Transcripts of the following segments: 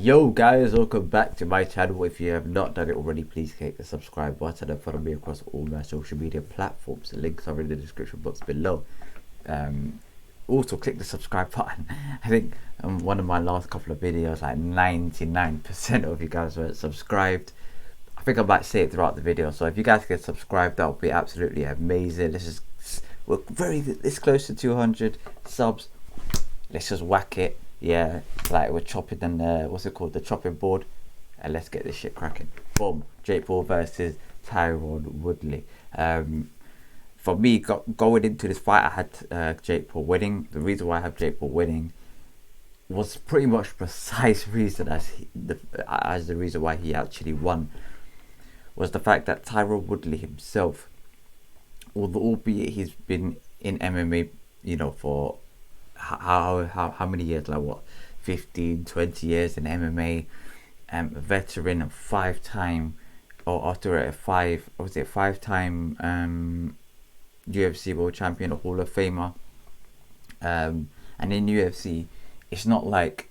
Yo guys, welcome back to my channel. If you have not done it already, please click the subscribe button and follow me across all my social media platforms. The links are in the description box below. Also click the subscribe button. I think one of my last couple of videos, like 99% of you guys were subscribed. I think I might say it throughout the video, so if you guys can subscribe, that would be absolutely amazing. We're this close to 200 subs. Let's just whack it. Yeah, like we're chopping and what's it called, the chopping board, and let's get this shit cracking. Boom. Jake Paul versus Tyron Woodley. For me, going into this fight, I had Jake Paul winning. The reason why I have Jake Paul winning was pretty much precise reason as the reason why he actually won, was the fact that Tyron Woodley himself, albeit he's been in MMA, for how many years, like what, 15-20 years in MMA, a veteran and five-time UFC world champion, a Hall of Famer, and in UFC it's not like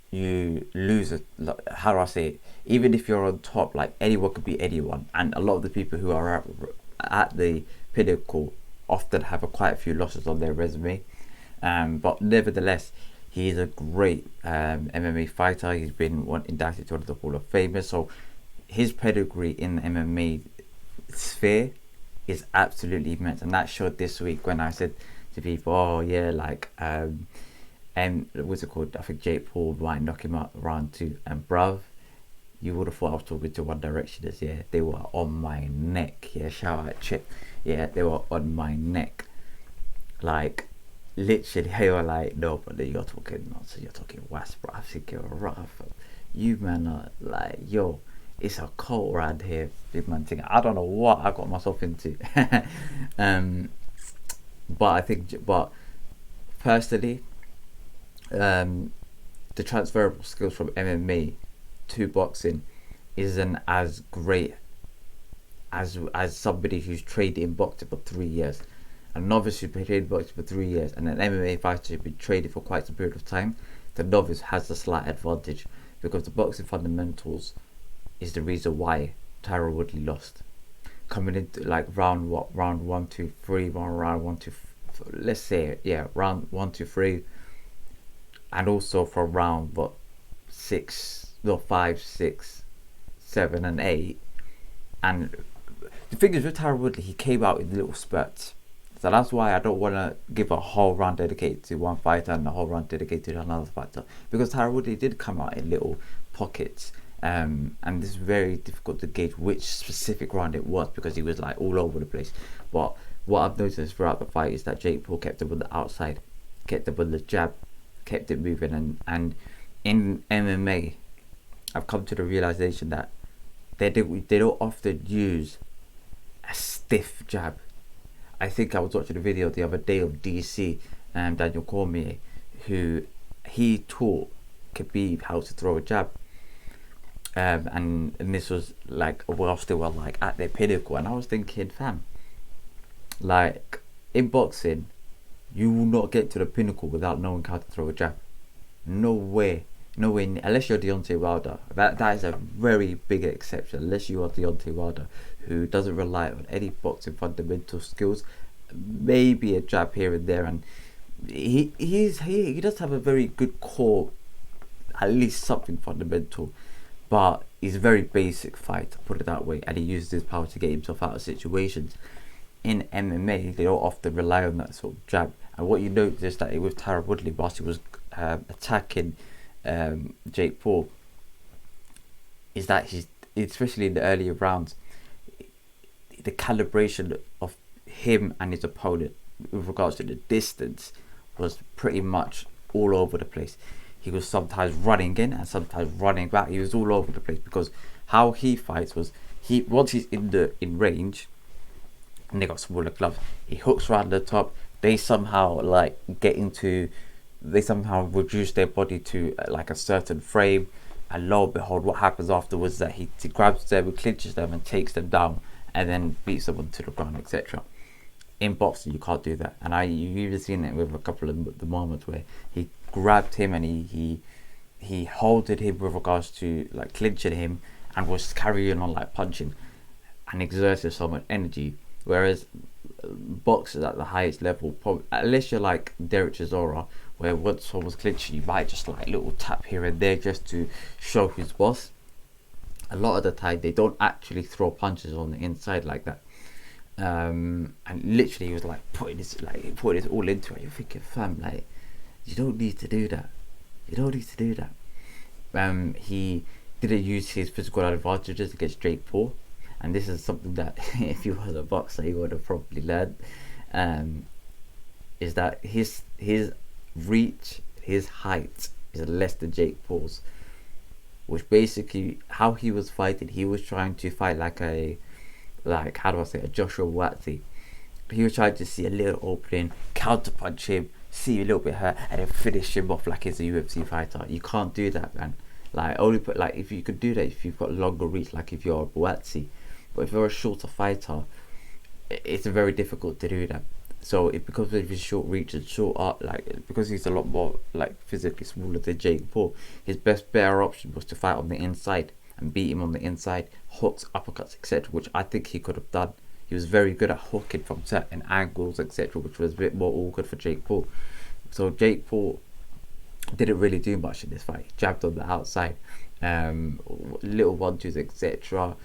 you lose how do I say it, even if you're on top, like anyone could be anyone, and a lot of the people who are at the pinnacle often have quite a few losses on their resume. But nevertheless, he's a great MMA fighter. He's been inducted to one of the Hall of Famers. So his pedigree in the MMA sphere is absolutely immense. And that showed this week when I said to people, oh yeah, like, and what's it called? I think Jake Paul might knock him out round 2. And bruv, you would have thought I was talking to One Directioners. Yeah, they were on my neck. Yeah, shout out Chip. Yeah, they were on my neck. Like, literally, they were like, no, but you're talking nonsense, you're talking was, bro. I think you're rough. You man are like, yo, it's a cult around here, big man thing. I don't know what I got myself into. But personally, the transferable skills from MMA to boxing isn't as great as somebody who's trained in boxing for 3 years. A novice who's been trained boxing for 3 years and an MMA fighter who's been training for quite some period of time, the novice has the slight advantage because the boxing fundamentals is the reason why Tyron Woodley lost. Coming into like round 1, 2, 3, round 1, 2, let's say, yeah, round 1, 2, 3, and also from round 5, 6, 7, and 8. And the thing is with Tyron Woodley, he came out in little spurts. So that's why I don't want to give a whole round dedicated to one fighter and a whole round dedicated to another fighter, because Tyron Woodley did come out in little pockets, and it's very difficult to gauge which specific round it was because he was like all over the place. But what I've noticed throughout the fight is that Jake Paul kept him on the outside, kept him on the jab, kept it moving, and in MMA I've come to the realization that they don't often use a stiff jab. I think I was watching a video the other day of DC and Daniel Cormier, who he taught Khabib how to throw a jab, and this was like whilst they were like at their pinnacle, and I was thinking, fam, like in boxing you will not get to the pinnacle without knowing how to throw a jab. No way, unless you're Deontay Wilder. That is a very big exception. Unless you are Deontay Wilder, who doesn't rely on any boxing fundamental skills, maybe a jab here and there, and he does have a very good core, at least something fundamental, but he's a very basic fighter, put it that way, and he uses his power to get himself out of situations. In MMA, they don't often rely on that sort of jab, and what you notice that with Tyron Woodley, whilst he was attacking Jake Paul, is that he's, especially in the earlier rounds, the calibration of him and his opponent with regards to the distance was pretty much all over the place. He was sometimes running in and sometimes running back. He was all over the place because how he fights was, once he's in range and they got smaller gloves, he hooks around the top. They somehow reduce their body to like a certain frame, and lo and behold, what happens afterwards is that he grabs them, clinches them and takes them down and then beats them onto the ground, etc. In boxing you can't do that, and you've even seen it with a couple of the moments where he grabbed him and he he holded him with regards to like clinching him, and was carrying on like punching and exerted so much energy. Whereas boxers at the highest level, probably, unless you're like Derek Chisora, where once someone's clinching, you might just like little tap here and there just to show who's boss. A lot of the time, they don't actually throw punches on the inside like that. And literally, he was like putting his all into it. You're thinking, fam, like, you don't need to do that. You don't need to do that. He didn't use his physical advantages against Jake Paul, and this is something that if you was a boxer, you would have probably learned. Is that his reach, his height is less than Jake Paul's, which basically how he was fighting, he was trying to fight like how do I say, a Joshua Watsi. He was trying to see a little opening, counter punch him, see a little bit hurt, and then finish him off like he's a UFC fighter. You can't do that, man. Like only put like if you could do that if you've got longer reach, like if you're a Buatsi. But if you're a shorter fighter, it's very difficult to do that. So because of his short reach and short art, like because he's a lot more like physically smaller than Jake Paul, his better option was to fight on the inside and beat him on the inside, hooks, uppercuts, etc., which I think he could have done. He was very good at hooking from certain angles, etc., which was a bit more awkward for Jake Paul. So Jake Paul didn't really do much in this fight. He jabbed on the outside, little 1-2s, etc.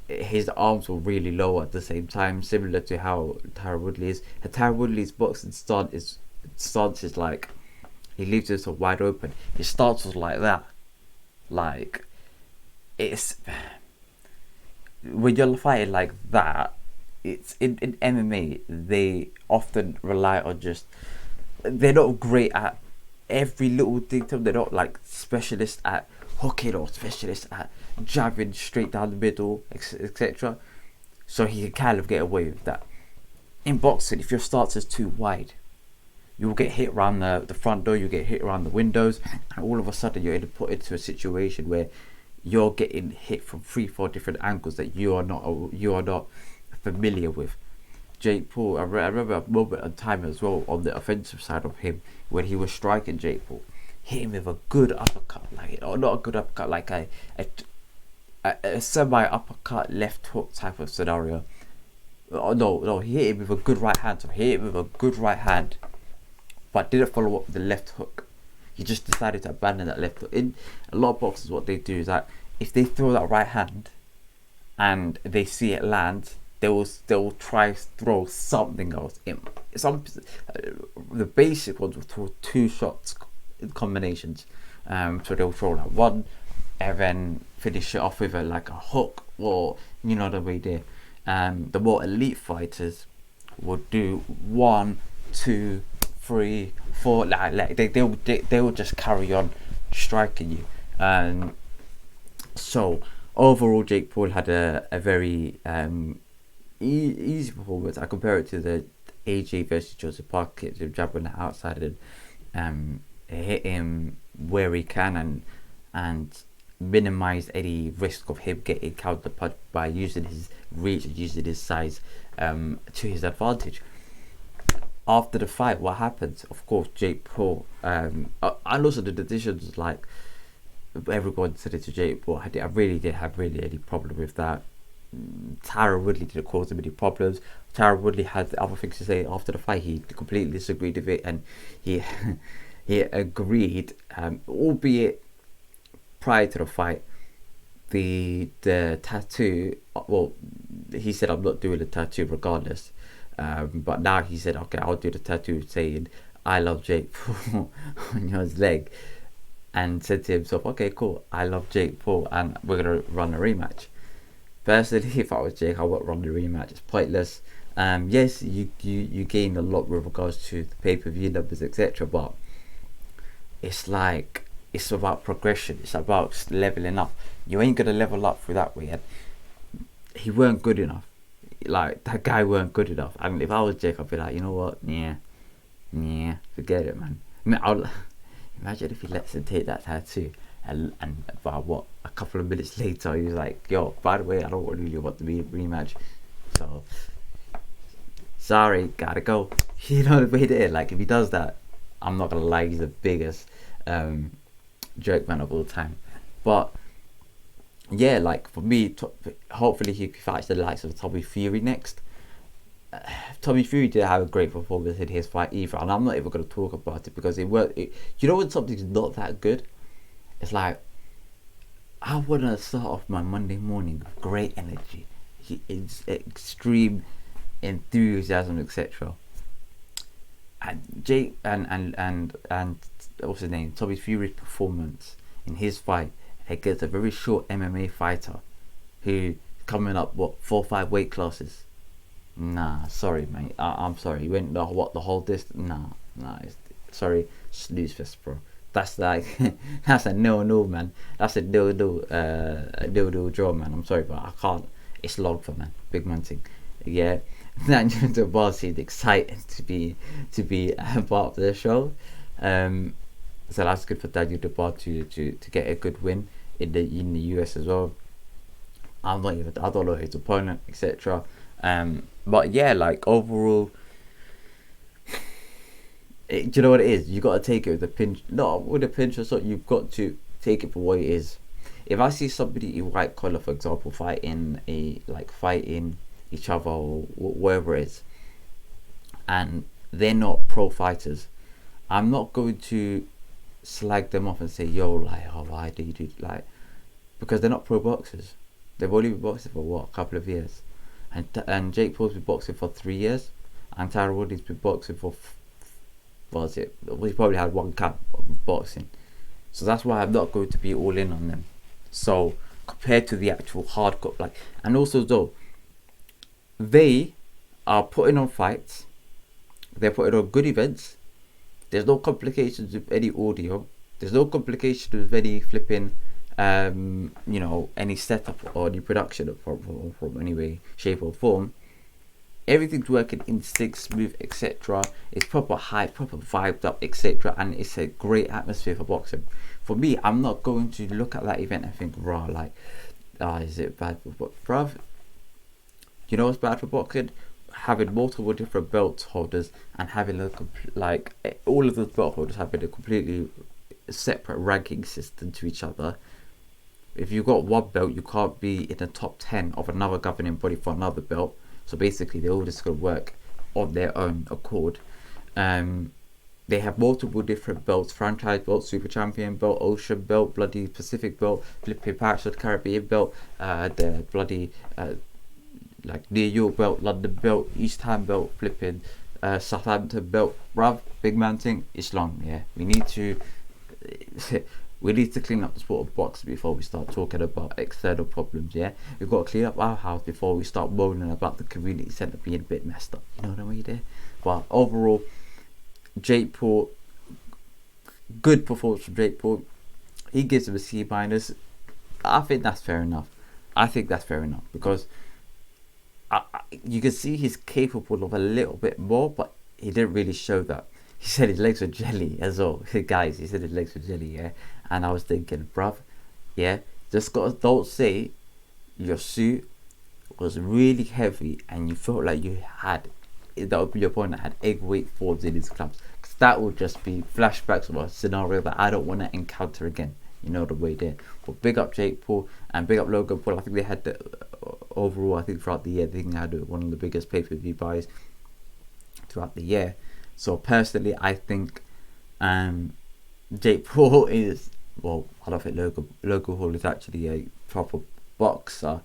His arms were really low at the same time, similar to how Tyron Woodley is. And Tyron Woodley's boxing stance is like, he leaves himself wide open. His stance was like that. Like, it's when you're fighting like that, it's in MMA, they often rely on just, they're not great at every little detail. They're not like specialists at hooking or specialists at jabbing straight down the middle, etc. So he can kind of get away with that. In boxing, if your stance is too wide, you'll get hit around the front door, you'll get hit around the windows, and all of a sudden you're put into a situation where you're getting hit from 3-4 different angles that you are not familiar with. Jake Paul, I remember a moment of time as well on the offensive side of him when he was striking Jake Paul, hit him with a good uppercut, not a good uppercut, like a semi uppercut left hook type of scenario. No, he hit him with a good right hand. So he hit him with a good right hand, but didn't follow up with the left hook. He just decided to abandon that left hook. In a lot of boxers, what they do is that if they throw that right hand and they see it land, they'll try to throw something else in. The basic ones will throw 2 shots combinations. So they'll throw like one and then finish it off with a hook, or the way they. The more elite fighters will do 1, 2, 3, 4. They'll just carry on striking you. So overall, Jake Paul had a very easy performance. I compare it to the AJ versus Joseph Parker, hit him jabbing the outside and hit him where he can and minimize any risk of him getting counter punched by using his reach and using his size to his advantage. After the fight, what happened? Of course, Jake Paul and also the decisions, like everyone said it to Jake Paul. I really did have any problem with that. Tyron Woodley didn't cause him any problems. Tyron Woodley had other things to say after the fight. He completely disagreed with it, and he he agreed, albeit prior to the fight, the tattoo. Well, he said, "I'm not doing the tattoo regardless." But now he said, "Okay, I'll do the tattoo saying I love Jake Paul on his leg," and said to himself, "Okay, cool. I love Jake Paul, and we're gonna run a rematch." Personally, if I was Jake, I wouldn't run the rematch. It's pointless. Yes, you gain a lot with regards to the pay-per-view numbers, etc. But it's about progression. It's about leveling up. You ain't gonna level up through that way. And he weren't good enough. Like, that guy weren't good enough. I mean, if I was Jake, I'd be like, you know what? Yeah, forget it, man. I mean, imagine if he lets him take that tattoo. And about a couple of minutes later, he was like, "Yo, by the way, I don't really want the rematch, so sorry, gotta go." You know the way it is. Like, if he does that, I'm not gonna lie, he's the biggest joke man of all time. But yeah, like for me, hopefully he fights the likes of Tommy Fury next. Tommy Fury did have a great performance in his fight either, and I'm not even going to talk about it because you know when something's not that good, it's like I want to start off my Monday morning with great energy, it's extreme enthusiasm, etc. And Jake and what's his name? Tommy Fury's performance in his fight against a very short MMA fighter who coming up 4 or 5 weight classes. Nah, sorry, mate. I'm sorry. You went the whole distance. Nah. Sorry, snooze fest, bro. That's like that's a no, man. That's a no draw, man. I'm sorry, but I can't. It's logged for, man. Big man thing. Yeah. Daniel Bar seemed excited to be part of the show. So that's good for Daniel Bar to get a good win in the US as well. I don't know his opponent, etc. But yeah, like overall, do you know what it is? You got to take it with a pinch, not with a pinch of salt. You've got to take it for what it is. If I see somebody in white collar, for example, fighting each other or whatever it is, and they're not pro fighters, I'm not going to slag them off and say, yo, like, oh, why do you do, like, because they're not pro boxers. They've only been boxing for what, a couple of years, and Jake Paul's been boxing for 3 years, and Tyron Woodley's been boxing for we probably had 1 camp of boxing. So that's why I'm not going to be all in on them. So compared to the actual hardcore, like, and also though, they are putting on fights, they're putting on good events. There's no complications with any audio. There's no complications with any flipping, any setup or any production from any way, shape or form. Everything's working in sync, smooth, etc. It's proper hype, proper vibed up, etc. And it's a great atmosphere for boxing. For me, I'm not going to look at that event and think, raw, like, is it bad for boxing? Bruv, you know what's bad for boxing? Having multiple different belt holders and having all of those belt holders having a completely separate ranking system to each other. If you've got one belt, you can't be in the top 10 of another governing body for another belt. So basically, they're all just going to work on their own accord. They have multiple different belts: franchise belt, super champion belt, ocean belt, bloody Pacific belt, flipping Pirates of the Caribbean belt, the bloody New York belt, London belt, East Ham belt, flipping Southampton belt. Bruv, big man thing. It's long. Yeah, we need to clean up the sport of boxing before we start talking about external problems. Yeah, we've got to clean up our house before we start moaning about the community centre being a bit messed up. You know what I mean? There. But overall, Jake Paul, good performance from Jake Paul. He gives him a C minus. I think that's fair enough. Because you can see he's capable of a little bit more, but he didn't really show that. He said his legs were jelly as well. Guys, he said his legs were jelly, yeah. And I was thinking, bruv, yeah, don't say your suit was really heavy and you felt like your opponent had egg weight forms in his clubs. Because that would just be flashbacks of a scenario that I don't want to encounter again. You know the way there. But big up Jake Paul and big up Logan Paul. I think they had overall, I think throughout the year, they had one of the biggest pay-per-view buys throughout the year. So personally, I think Jake Paul is, well, I don't think Logan Paul is actually a proper boxer,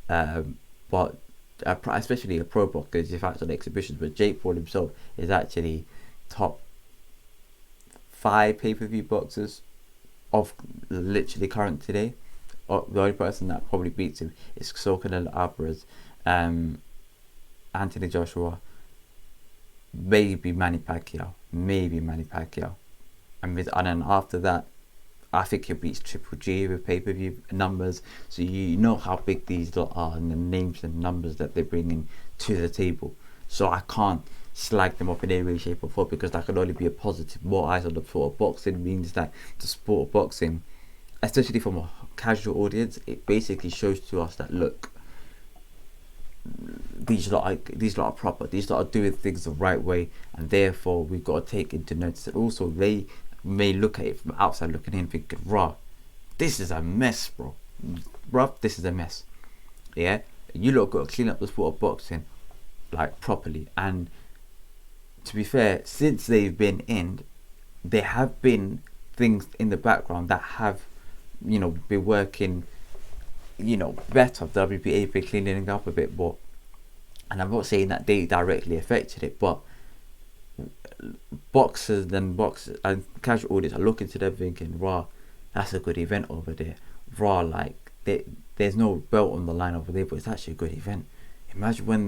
but especially a pro boxer, he fights on exhibitions. But Jake Paul himself is actually top 5 pay-per-view boxers of literally current today. The only person that probably beats him is Canelo Alvarez, Anthony Joshua, maybe Manny Pacquiao, and then after that, I think he beats Triple G with pay-per-view numbers. So you know how big these lot are and the names and numbers that they're bringing to the table. So I can't slag them up in any way, shape or form, because that can only be a positive. More eyes on the sport of boxing means that the sport of boxing, especially from a casual audience, it basically shows to us that, look, these lot are proper, these lot are doing things the right way, and therefore we've got to take into notice that also may look at it from outside looking in, thinking, "Raw, this is a mess, bro. This is a mess." Yeah, you lot got to clean up the sport of boxing like properly. And to be fair, since they've been in, there have been things in the background that have, been working, better. WBA been cleaning up a bit more, and I'm not saying that they directly affected it, but boxers and casual audience are looking to them thinking, "Raw, that's a good event over there. Raw, like there's no belt on the line over there, but it's actually a good event." Imagine when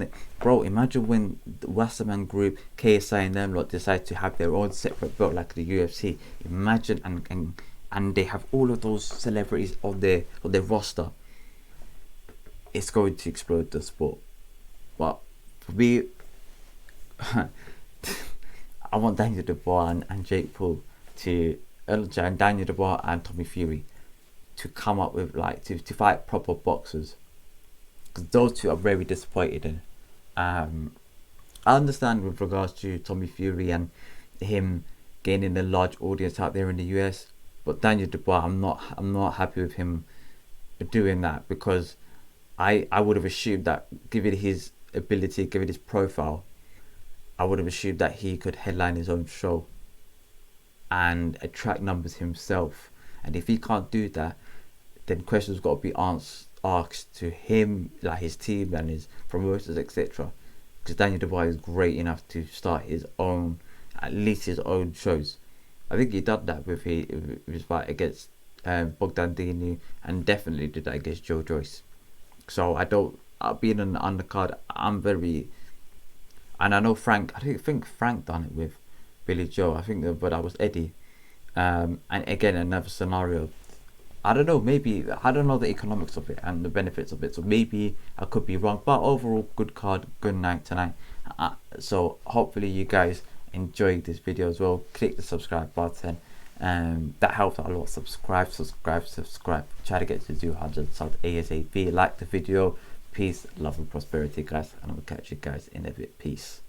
the Wasserman Group, KSI and them lot decide to have their own separate belt like the UFC. Imagine, and they have all of those celebrities on their roster. It's going to explode the sport. But for me, I want Daniel Dubois and Jake Paul and Daniel Dubois and Tommy Fury to come up with to fight proper boxers, because those two are very disappointed in. I understand with regards to Tommy Fury and him gaining a large audience out there in the US, but Daniel Dubois, I'm not happy with him doing that, because I would have assumed that, given his ability, given his profile, I would have assumed that he could headline his own show and attract numbers himself. And if he can't do that, then questions got to be asked to him, like his team and his promoters, etc. Because Daniel Dubois is great enough to start at least his own shows. I think he did that with his fight against Bogdan Dinu, and definitely did that against Joe Joyce. So being on the undercard, I'm very. And I know Frank, I think Frank done it with Billy Joe. I think but that was Eddie. And again, another scenario. I don't know, maybe, I don't know the economics of it and the benefits of it. So maybe I could be wrong. But overall, good card, good night tonight. So hopefully you guys enjoyed this video as well. Click the subscribe button. That helps out a lot. Subscribe. Try to get to 200 subs ASAP. Like the video. Peace, love and prosperity, guys, and I will catch you guys in a bit. Peace.